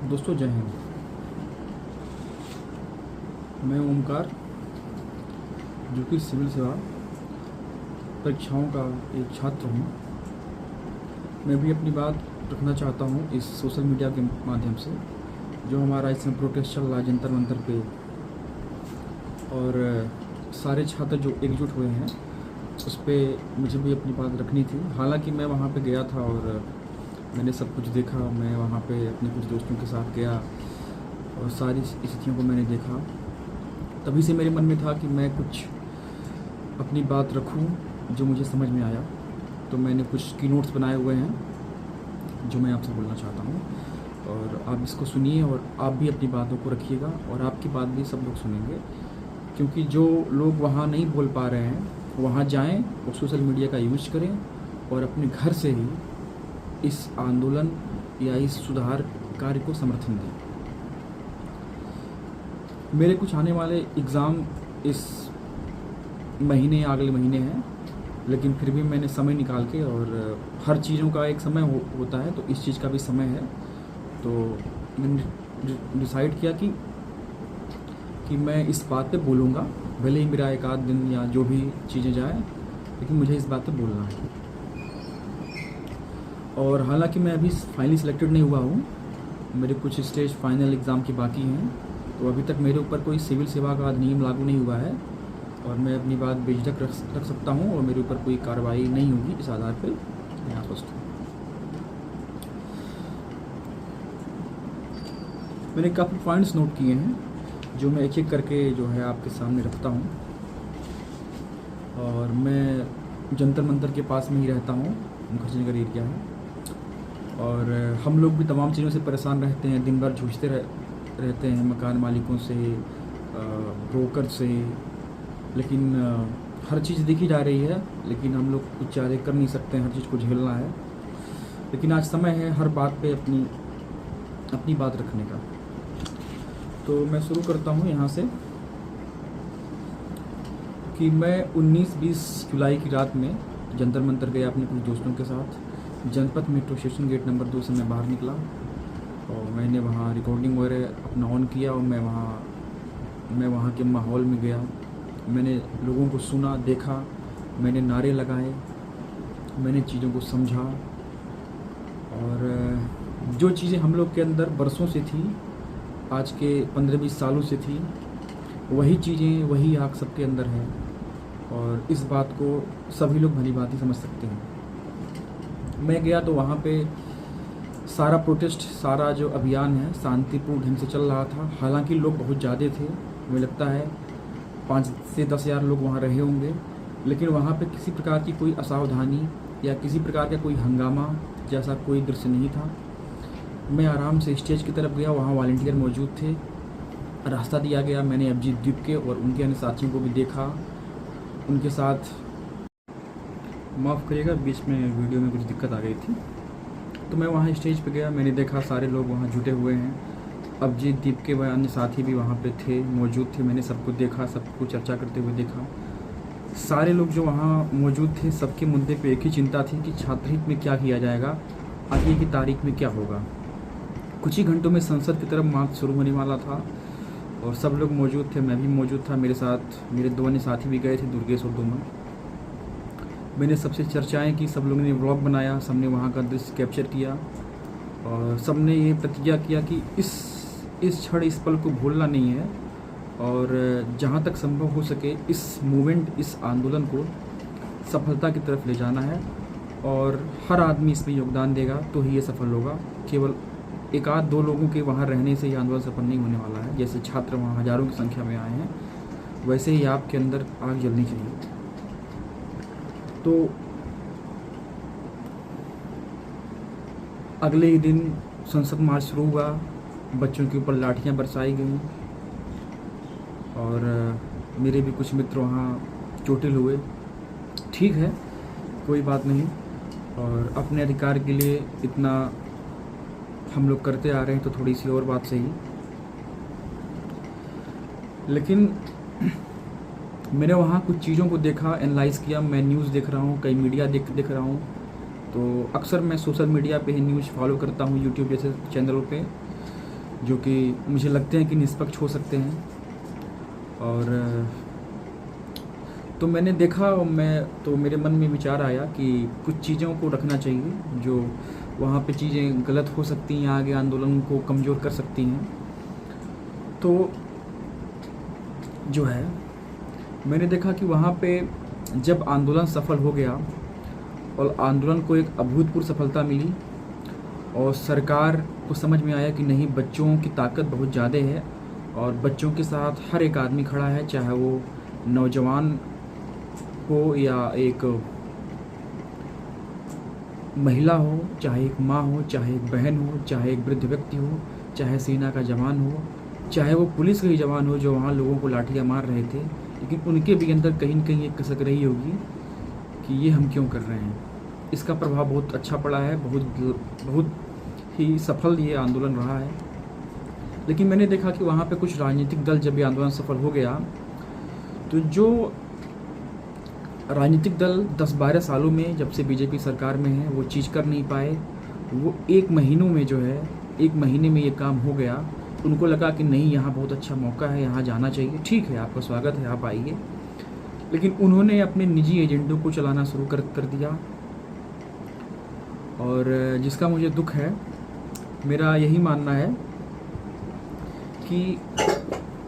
दोस्तों जय हिंद। मैं ओमकार, जो कि सिविल सेवा परीक्षाओं का एक छात्र हूँ। मैं भी अपनी बात रखना चाहता हूँ इस सोशल मीडिया के माध्यम से, जो हमारा इसमें प्रोटेस्ट चल रहा है जंतर मंतर पे, और सारे छात्र जो एकजुट हुए हैं उस पर मुझे भी अपनी बात रखनी थी। हालांकि मैं वहाँ पे गया था और मैंने सब कुछ देखा। मैं वहाँ पे अपने कुछ दोस्तों के साथ गया और सारी स्थितियों को मैंने देखा। तभी से मेरे मन में था कि मैं कुछ अपनी बात रखूं जो मुझे समझ में आया। तो मैंने कुछ की नोट्स बनाए हुए हैं जो मैं आपसे बोलना चाहता हूं, और आप इसको सुनिए और आप भी अपनी बातों को रखिएगा और आपकी बात भी सब लोग सुनेंगे। क्योंकि जो लोग वहाँ नहीं बोल पा रहे हैं वहाँ जाएं और सोशल मीडिया का यूज करें और अपने घर से ही इस आंदोलन या इस सुधार कार्य को समर्थन दें। मेरे कुछ आने वाले एग्ज़ाम इस महीने अगले महीने हैं, लेकिन फिर भी मैंने समय निकाल के, और हर चीज़ों का एक समय होता है, तो इस चीज़ का भी समय है। तो मैंने डिसाइड किया कि मैं इस बात पे बोलूँगा, भले ही मेरा एक आध दिन या जो भी चीज़ें जाए, लेकिन मुझे इस बात पे बोलना है। और हालांकि मैं अभी फाइनली सिलेक्टेड नहीं हुआ हूँ, मेरे कुछ स्टेज फाइनल एग्ज़ाम की बाकी हैं, तो अभी तक मेरे ऊपर कोई सिविल सेवा का नियम लागू नहीं हुआ है और मैं अपनी बात बेझिझक रख सकता हूँ और मेरे ऊपर कोई कार्रवाई नहीं होगी। इस आधार पर मैं आश्वस्त हूँ। मैंने काफ़ी पॉइंट्स नोट किए हैं जो मैं एक एक करके जो है आपके सामने रखता हूँ। और मैं जंतर मंतर के पास में ही रहता हूँ, मुखर्जी नगर एरिया है, और हम लोग भी तमाम चीज़ों से परेशान रहते हैं। दिन भर जूझते रहते हैं मकान मालिकों से, ब्रोकर से, लेकिन हर चीज़ देखी जा रही है, लेकिन हम लोग कुछ ज़्यादा कर नहीं सकते हैं, हर चीज़ को झेलना है। लेकिन आज समय है हर बात पे अपनी बात रखने का। तो मैं शुरू करता हूँ यहाँ से कि मैं 19-20 जुलाई की रात में जंतर मंतर गया अपने कुछ दोस्तों के साथ। जनपथ मेट्रो स्टेशन गेट नंबर 2 से मैं बाहर निकला और मैंने वहाँ रिकॉर्डिंग वगैरह अपना ऑन किया और मैं वहाँ के माहौल में गया। मैंने लोगों को सुना, देखा, मैंने नारे लगाए, मैंने चीज़ों को समझा, और जो चीज़ें हम लोग के अंदर बरसों से थी, आज के 15-20 सालों से थी, वही चीज़ें, वही आग सबके अंदर है, और इस बात को सभी लोग भली भांति समझ सकते हैं। मैं गया तो वहाँ पे सारा प्रोटेस्ट, सारा जो अभियान है शांतिपूर्ण ढंग से चल रहा था। हालांकि लोग बहुत ज़्यादा थे, मुझे लगता है 5 से 10 हज़ार लोग वहाँ रहे होंगे, लेकिन वहाँ पे किसी प्रकार की कोई असावधानी या किसी प्रकार का कोई हंगामा जैसा कोई दृश्य नहीं था। मैं आराम से स्टेज की तरफ गया, वहाँ वॉलंटियर मौजूद थे, रास्ता दिया गया। मैंने अभिजीत द्वीप के और उनके अन्य साथियों को भी देखा, उनके साथ, माफ़ करिएगा बीच में वीडियो में कुछ दिक्कत आ गई थी। तो मैं वहाँ स्टेज पे गया, मैंने देखा सारे लोग वहाँ जुटे हुए हैं। अभिजीत द्वीप के व अन्य साथी भी वहाँ पे थे, मौजूद थे। मैंने सबको देखा, सबको चर्चा करते हुए देखा। सारे लोग जो वहाँ मौजूद थे, सबके मुद्दे पे एक ही चिंता थी कि छात्रहित में क्या किया जाएगा, आगे की तारीख में क्या होगा। कुछ ही घंटों में संसद की तरफ मार्च शुरू होने वाला था और सब लोग मौजूद थे, मैं भी मौजूद था। मेरे साथ मेरे 2 अन्य साथी भी गए थे, दुर्गेश और दुमन। मैंने सबसे चर्चाएं की, सब लोगों ने व्लॉग बनाया, सबने वहाँ का दृश्य कैप्चर किया और सबने ये प्रतिज्ञा किया कि इस क्षण, इस पल को भूलना नहीं है, और जहाँ तक संभव हो सके इस मूवमेंट, इस आंदोलन को सफलता की तरफ ले जाना है, और हर आदमी इसमें योगदान देगा तो ही ये सफल होगा। केवल एक आध 2 लोगों के वहाँ रहने से ये आंदोलन सफल नहीं होने वाला है। जैसे छात्र वहाँ हज़ारों की संख्या में आए हैं, वैसे ही आपके अंदर आग जलनी चाहिए। तो अगले ही दिन संसद मार्च शुरू हुआ, बच्चों के ऊपर लाठियां बरसाई गईं और मेरे भी कुछ मित्र वहाँ चोटिल हुए। ठीक है, कोई बात नहीं, और अपने अधिकार के लिए इतना हम लोग करते आ रहे हैं तो थोड़ी सी और बात सही। लेकिन मैंने वहाँ कुछ चीज़ों को देखा, एनालाइज़ किया। मैं न्यूज़ देख रहा हूँ, कई मीडिया देख रहा हूँ, तो अक्सर मैं सोशल मीडिया पे ही न्यूज़ फॉलो करता हूँ, यूट्यूब जैसे चैनलों पे। जो कि मुझे लगते हैं कि निष्पक्ष हो सकते हैं। और तो मैंने देखा और मेरे मन में विचार आया कि कुछ चीज़ों को रखना चाहिए जो वहाँ पे चीज़ें गलत हो सकती हैं, आगे आंदोलन को कमज़ोर कर सकती हैं। तो जो है मैंने देखा कि वहाँ पे जब आंदोलन सफल हो गया और आंदोलन को एक अभूतपूर्व सफलता मिली और सरकार को समझ में आया कि नहीं, बच्चों की ताकत बहुत ज़्यादा है और बच्चों के साथ हर एक आदमी खड़ा है, चाहे वो नौजवान हो या एक महिला हो, चाहे एक माँ हो, चाहे एक बहन हो, चाहे एक वृद्ध व्यक्ति हो, चाहे सेना का जवान हो, चाहे वो पुलिस का ही जवान हो जो वहाँ लोगों को लाठियाँ मार रहे थे, लेकिन उनके भी अंदर कहीं न कहीं एक कसक रही होगी कि ये हम क्यों कर रहे हैं। इसका प्रभाव बहुत अच्छा पड़ा है, बहुत ही सफल ये आंदोलन रहा है। लेकिन मैंने देखा कि वहाँ पे कुछ राजनीतिक दल, जब ये आंदोलन सफल हो गया तो जो राजनीतिक दल 10-12 सालों में, जब से बीजेपी सरकार में है, वो चीज़ कर नहीं पाए, वो एक महीने में ये काम हो गया। उनको लगा कि नहीं, यहाँ बहुत अच्छा मौका है, यहाँ जाना चाहिए, ठीक है, आपका स्वागत है, आप आइए। लेकिन उन्होंने अपने निजी एजेंडों को चलाना शुरू कर दिया और जिसका मुझे दुख है। मेरा यही मानना है कि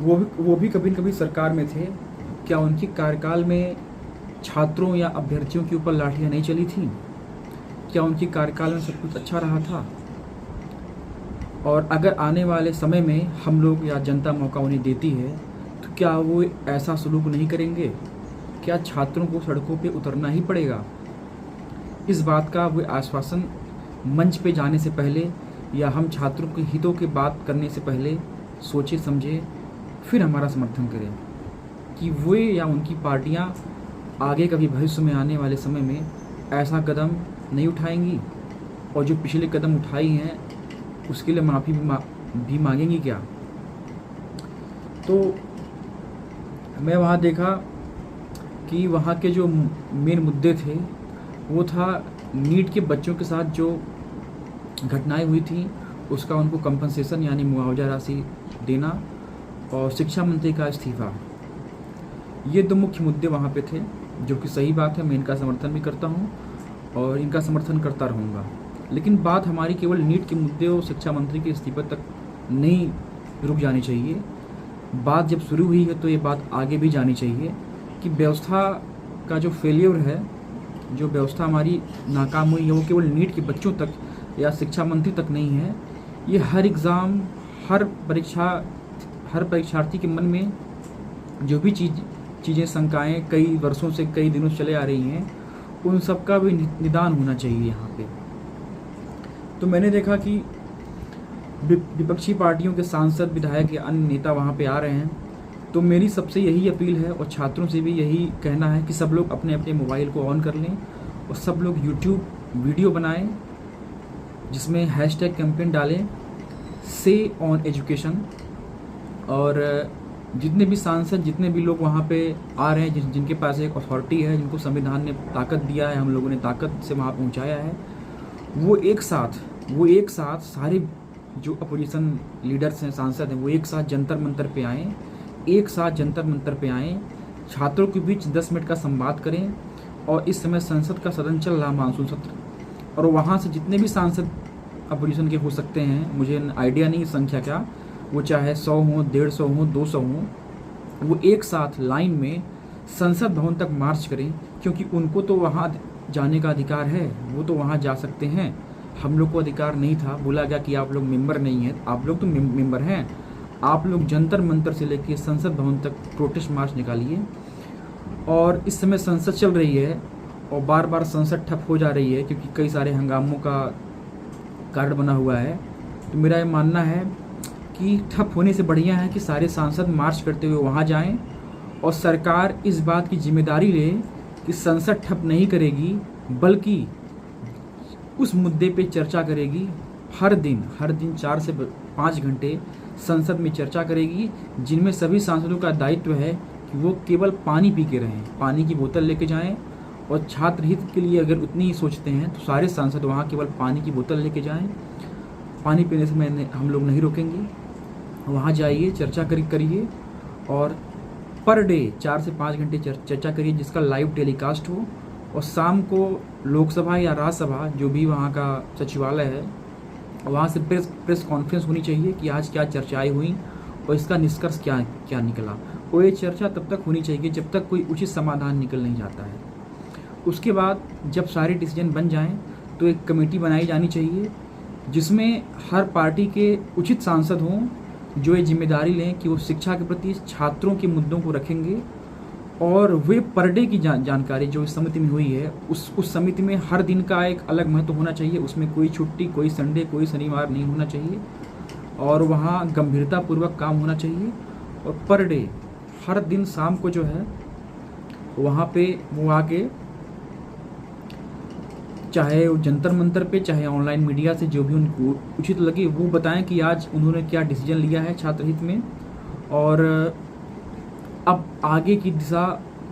वो भी कभी न कभी सरकार में थे, क्या उनकी कार्यकाल में छात्रों या अभ्यर्थियों के ऊपर लाठियाँ नहीं चली थी? क्या उनकी कार्यकाल में सब कुछ अच्छा रहा था? और अगर आने वाले समय में हम लोग या जनता मौका उन्हें देती है तो क्या वो ऐसा सलूक नहीं करेंगे? क्या छात्रों को सड़कों पे उतरना ही पड़ेगा? इस बात का वो आश्वासन मंच पे जाने से पहले या हम छात्रों के हितों की बात करने से पहले सोचे समझे फिर हमारा समर्थन करें कि वे या उनकी पार्टियां आगे कभी भविष्य में आने वाले समय में ऐसा कदम नहीं उठाएंगी, और जो पिछले कदम उठाई हैं उसके लिए माफ़ी भी मांगेंगी क्या? तो मैं वहाँ देखा कि वहाँ के जो मेन मुद्दे थे वो था नीट के बच्चों के साथ जो घटनाएं हुई थी उसका उनको कंपनसेशन यानी मुआवजा राशि देना और शिक्षा मंत्री का इस्तीफा। ये दो मुख्य मुद्दे वहाँ पे थे, जो कि सही बात है, मैं इनका समर्थन भी करता हूँ और इनका समर्थन करता रहूँगा। लेकिन बात हमारी केवल नीट के मुद्दे और शिक्षा मंत्री के इस्तीफे तक नहीं रुक जानी चाहिए। बात जब शुरू हुई है तो ये बात आगे भी जानी चाहिए कि व्यवस्था का जो फेलियर है, जो व्यवस्था हमारी नाकाम हुई है, वो केवल नीट के बच्चों तक या शिक्षा मंत्री तक नहीं है। ये हर एग्ज़ाम, हर परीक्षार्थी के मन में जो भी चीज़ें शंकाएँ कई वर्षों से, कई दिनों से चले आ रही हैं, उन सब का भी निदान होना चाहिए यहाँ पे। तो मैंने देखा कि विपक्षी पार्टियों के सांसद, विधायक या अन्य नेता वहाँ पे आ रहे हैं, तो मेरी सबसे यही अपील है और छात्रों से भी यही कहना है कि सब लोग अपने अपने मोबाइल को ऑन कर लें और सब लोग यूट्यूब वीडियो बनाएं जिसमें #कैंपेन डालें से ऑन एजुकेशन। और जितने भी सांसद, जितने भी लोग वहाँ पे आ रहे हैं, जिनके पास एक अथॉरिटी है, जिनको संविधान ने ताकत दिया है, हम लोगों ने ताकत से वहाँ पहुँचाया है, वो एक साथ सारे जो अपोजिशन लीडर्स हैं, सांसद हैं, वो एक साथ जंतर मंतर पे आएँ, छात्रों के बीच 10 मिनट का संवाद करें। और इस समय संसद का सदन चल रहा, मानसून सत्र, और वहाँ से जितने भी सांसद अपोजिशन के हो सकते हैं, मुझे आइडिया नहीं संख्या क्या, वो चाहे 100 हो, 150 हो, 200 हो, वो एक साथ लाइन में संसद भवन तक मार्च करें, क्योंकि उनको तो वहाँ जाने का अधिकार है, वो तो वहाँ जा सकते हैं। हम लोग को अधिकार नहीं था, बोला गया कि आप लोग मेंबर नहीं हैं। आप लोग तो मेंबर हैं, आप लोग जंतर मंतर से लेके संसद भवन तक प्रोटेस्ट मार्च निकालिए। और इस समय संसद चल रही है और बार बार संसद ठप हो जा रही है क्योंकि कई सारे हंगामों का कारण बना हुआ है। तो मेरा ये मानना है कि ठप होने से बढ़िया है कि सारे सांसद मार्च करते हुए वहाँ जाएं और सरकार इस बात की जिम्मेदारी ले कि संसद ठप नहीं करेगी, बल्कि उस मुद्दे पे चर्चा करेगी। हर दिन 4 से 5 घंटे संसद में चर्चा करेगी, जिनमें सभी सांसदों का दायित्व है कि वो केवल पानी पी के रहें, पानी की बोतल लेके जाएं। और छात्र हित के लिए अगर उतनी ही सोचते हैं तो सारे सांसद वहाँ केवल पानी की बोतल लेके जाएं। पानी पीने से हम लोग नहीं रोकेंगे। वहाँ जाइए, चर्चा करिए और पर डे 4 से 5 घंटे चर्चा करिए जिसका लाइव टेलीकास्ट हो। और शाम को लोकसभा या राज्यसभा जो भी वहाँ का सचिवालय है वहाँ से प्रेस कॉन्फ्रेंस होनी चाहिए कि आज क्या चर्चाएं हुई और इसका निष्कर्ष क्या क्या निकला। और ये चर्चा तब तक होनी चाहिए जब तक कोई उचित समाधान निकल नहीं जाता है। उसके बाद जब सारे डिसीजन बन जाएं तो एक कमेटी बनाई जानी चाहिए जिसमें हर पार्टी के उचित सांसद हों जो ये जिम्मेदारी लें कि वो शिक्षा के प्रति छात्रों के मुद्दों को रखेंगे और वे पर डे की जानकारी जो इस समिति में हुई है उस समिति में हर दिन का एक अलग महत्व होना चाहिए। उसमें कोई छुट्टी, कोई संडे, कोई शनिवार नहीं होना चाहिए और वहाँ गंभीरतापूर्वक काम होना चाहिए। और पर डे हर दिन शाम को जो है वहाँ पे वो आके चाहे वो जंतर मंतर पे चाहे ऑनलाइन मीडिया से जो भी उनको उचित लगे वो बताएं कि आज उन्होंने क्या डिसीजन लिया है छात्र हित में और अब आगे की दिशा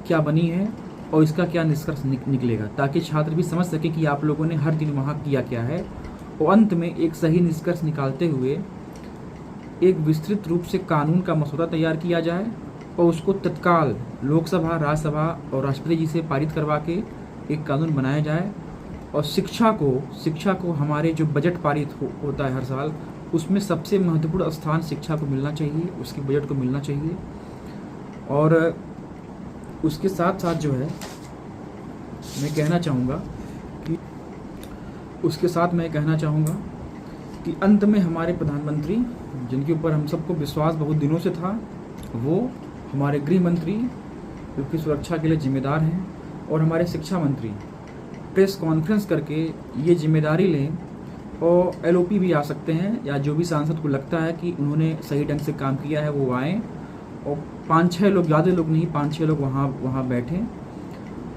क्या बनी है और इसका क्या निष्कर्ष निकलेगा, ताकि छात्र भी समझ सके कि आप लोगों ने हर दिन वहाँ किया क्या है। और अंत में एक सही निष्कर्ष निकालते हुए एक विस्तृत रूप से कानून का मसौदा तैयार किया जाए और उसको तत्काल लोकसभा, राज्यसभा और राष्ट्रपति जी से पारित करवा के एक कानून बनाया जाए। और शिक्षा को हमारे जो बजट पारित होता है हर साल उसमें सबसे महत्वपूर्ण स्थान शिक्षा को मिलना चाहिए, उसके बजट को मिलना चाहिए। और उसके साथ साथ जो है मैं कहना चाहूँगा कि अंत में हमारे प्रधानमंत्री जिनके ऊपर हम सबको विश्वास बहुत दिनों से था वो हमारे गृह मंत्री जो कि सुरक्षा के लिए जिम्मेदार हैं और हमारे शिक्षा मंत्री प्रेस कॉन्फ्रेंस करके ये जिम्मेदारी लें और LOP भी आ सकते हैं या जो भी सांसद को लगता है कि उन्होंने सही ढंग से काम किया है वो आएँ और 5-6 लोग, ज़्यादा लोग नहीं, 5-6 लोग वहाँ बैठें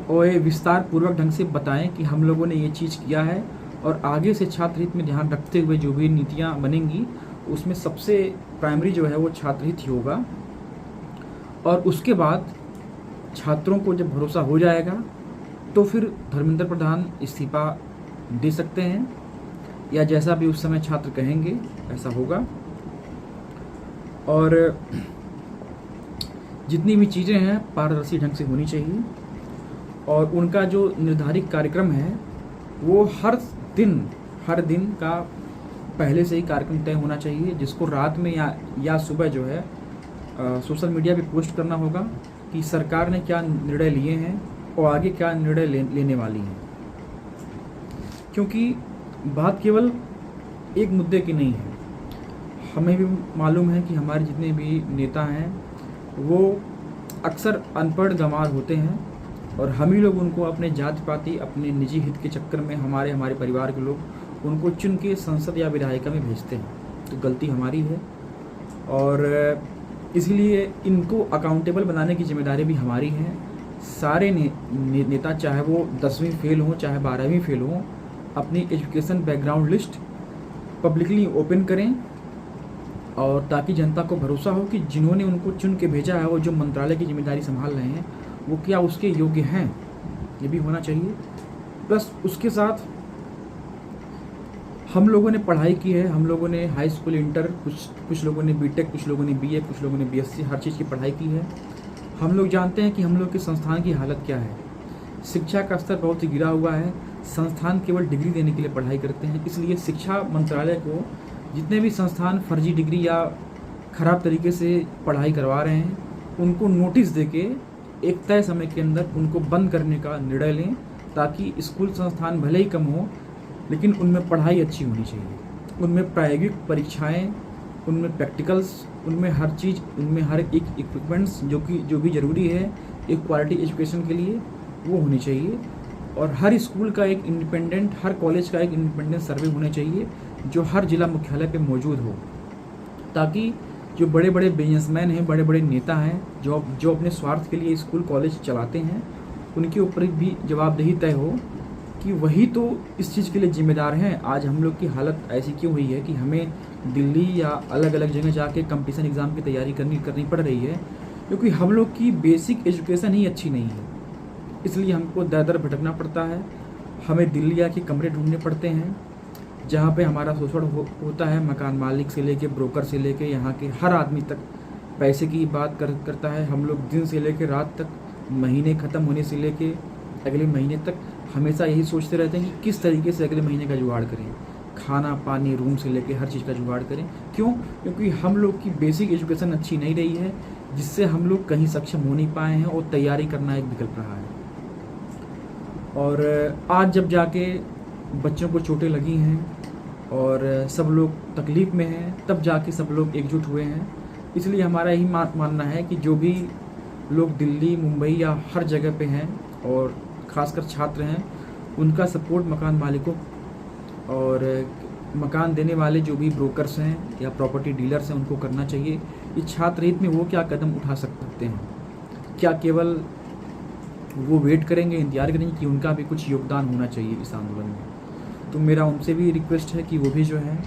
और ये विस्तार पूर्वक ढंग से बताएं कि हम लोगों ने ये चीज़ किया है और आगे से छात्र हित में ध्यान रखते हुए जो भी नीतियाँ बनेंगी उसमें सबसे प्राइमरी जो है वो छात्र हित ही होगा। और उसके बाद छात्रों को जब भरोसा हो जाएगा तो फिर धर्मेंद्र प्रधान इस्तीफा दे सकते हैं या जैसा भी उस समय छात्र कहेंगे ऐसा होगा। और जितनी भी चीज़ें हैं पारदर्शी ढंग से होनी चाहिए और उनका जो निर्धारित कार्यक्रम है वो हर दिन का पहले से ही कार्यक्रम तय होना चाहिए जिसको रात में या सुबह जो है सोशल मीडिया पे पोस्ट करना होगा कि सरकार ने क्या निर्णय लिए हैं और आगे क्या निर्णय लेने वाली है। क्योंकि बात केवल एक मुद्दे की नहीं है, हमें भी मालूम है कि हमारे जितने भी नेता हैं वो अक्सर अनपढ़ गंवार होते हैं और हम ही लोग उनको अपने जाति पाति, अपने निजी हित के चक्कर में हमारे परिवार के लोग उनको चुन के संसद या विधायिका में भेजते हैं। तो गलती हमारी है और इसलिए इनको अकाउंटेबल बनाने की जिम्मेदारी भी हमारी है। सारे नेता चाहे वो 10वीं फेल हों चाहे 12वीं फेल हों अपनी education background list publicly open करें और ताकि जनता को भरोसा हो कि जिन्होंने उनको चुन के भेजा है वो जो मंत्रालय की जिम्मेदारी संभाल रहे हैं वो क्या उसके योग्य हैं, ये भी होना चाहिए। प्लस उसके साथ हम लोगों ने पढ़ाई की है, हम लोगों ने हाई स्कूल, इंटर, कुछ लोगों ने बीटेक, कुछ लोगों ने बीए, कुछ लोगों ने बीएससी, हर चीज़ की पढ़ाई की है। हम लोग जानते हैं कि हम लोग के संस्थान की हालत क्या है। शिक्षा का स्तर बहुत ही गिरा हुआ है, संस्थान केवल डिग्री देने के लिए पढ़ाई करते हैं। इसलिए शिक्षा मंत्रालय को जितने भी संस्थान फर्जी डिग्री या ख़राब तरीके से पढ़ाई करवा रहे हैं उनको नोटिस देके एक तय समय के अंदर उनको बंद करने का निर्णय लें, ताकि स्कूल संस्थान भले ही कम हो लेकिन उनमें पढ़ाई अच्छी होनी चाहिए, उनमें प्रायोगिक परीक्षाएं, उनमें प्रैक्टिकल्स, उनमें हर चीज़, उनमें हर एक इक्विपमेंट्स जो भी ज़रूरी है एक क्वालिटी एजुकेशन के लिए वो होनी चाहिए। और हर स्कूल का एक इंडिपेंडेंट, हर कॉलेज का एक इंडिपेंडेंट सर्वे होना चाहिए जो हर जिला मुख्यालय पे मौजूद हो, ताकि जो बड़े बड़े बिजनेसमैन हैं, बड़े बड़े नेता हैं जो अपने स्वार्थ के लिए स्कूल कॉलेज चलाते हैं उनके ऊपर भी जवाबदेही तय हो कि वही तो इस चीज़ के लिए जिम्मेदार हैं। आज हम लोग की हालत ऐसी क्यों हुई है कि हमें दिल्ली या अलग अलग जगह जाके कंपटीशन एग्ज़ाम की तैयारी करनी पड़ रही है, क्योंकि हम लोग की बेसिक एजुकेशन ही अच्छी नहीं है। इसलिए हमको दर दर भटकना पड़ता है, हमें दिल्ली आके कमरे ढूंढने पड़ते हैं, जहाँ पे हमारा शोषण होता है, मकान मालिक से लेके ब्रोकर से लेके यहाँ के हर आदमी तक पैसे की बात करता है। हम लोग दिन से लेके रात तक, महीने ख़त्म होने से लेके अगले महीने तक हमेशा यही सोचते रहते हैं कि किस तरीके से अगले महीने का जुगाड़ करें, खाना पानी रूम से लेके हर चीज़ का जुगाड़ करें। क्यों? क्योंकि हम लोग की बेसिक एजुकेशन अच्छी नहीं रही है, जिससे हम लोग कहीं सक्षम हो नहीं पाए हैं और तैयारी करना एक विकल्प रहा है। और आज जब जाके बच्चों को चोटें लगी हैं और सब लोग तकलीफ़ में हैं, तब जाके सब लोग एकजुट हुए हैं। इसलिए हमारा यही मानना है कि जो भी लोग दिल्ली मुंबई या हर जगह पे हैं और ख़ासकर छात्र हैं, उनका सपोर्ट मकान मालिकों और मकान देने वाले जो भी ब्रोकर्स हैं या प्रॉपर्टी डीलर्स हैं उनको करना चाहिए। इस छात्र हित में वो क्या कदम उठा सकते हैं? क्या केवल वो वेट करेंगे, इंतजार करेंगे कि उनका भी कुछ योगदान होना चाहिए इस आंदोलन में? तो मेरा उनसे भी रिक्वेस्ट है कि वो भी जो है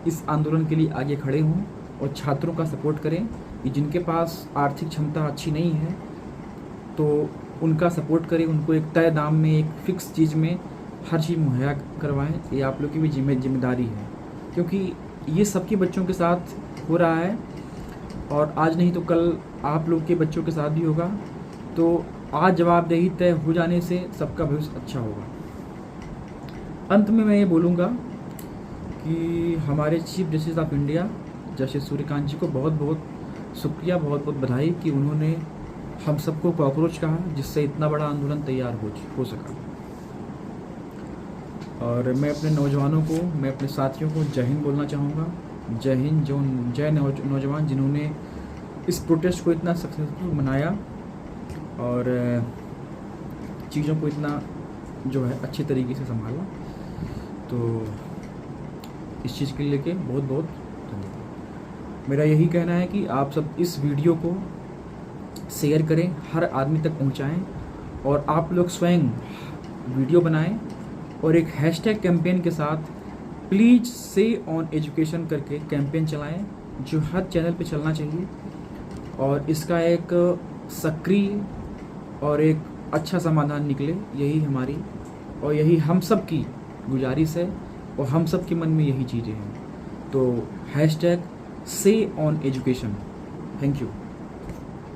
इस आंदोलन के लिए आगे खड़े हों और छात्रों का सपोर्ट करें कि जिनके पास आर्थिक क्षमता अच्छी नहीं है तो उनका सपोर्ट करें, उनको एक तय दाम में, एक फ़िक्स चीज़ में हर चीज़ मुहैया करवाएं। ये आप लोग की भी जिम्मेदारी है, क्योंकि ये सबके बच्चों के साथ हो रहा है और आज नहीं तो कल आप लोग के बच्चों के साथ भी होगा। तो आज जवाबदेही तय हो जाने से सबका भविष्य अच्छा होगा। अंत में मैं ये बोलूँगा कि हमारे chief justice of India justice Suryakant ji को बहुत बहुत शुक्रिया, बहुत बहुत बधाई कि उन्होंने हम सबको कॉकरोच कहा, जिससे इतना बड़ा आंदोलन तैयार हो सका। और मैं अपने नौजवानों को, मैं अपने साथियों को जय हिंद बोलना चाहूँगा। जय हिंद, जय नौजवान जिन्होंने इस प्रोटेस्ट को इतना सक्सेसफुल बनाया और चीज़ों को इतना जो है अच्छे तरीके से संभाला। तो इस चीज़ के लेके बहुत बहुत धन्यवाद। मेरा यही कहना है कि आप सब इस वीडियो को शेयर करें, हर आदमी तक पहुंचाएं और आप लोग स्वयं वीडियो बनाएं और एक हैशटैग कैंपेन के साथ प्लीज़ से ऑन एजुकेशन करके कैंपेन चलाएं, जो हर चैनल पे चलना चाहिए। और इसका एक सक्रिय और एक अच्छा समाधान निकले, यही हमारी और यही हम सब की गुजारिश है और हम सब के मन में यही चीज़ें हैं। तो हैशटैग से ऑन एजुकेशन। Thank you.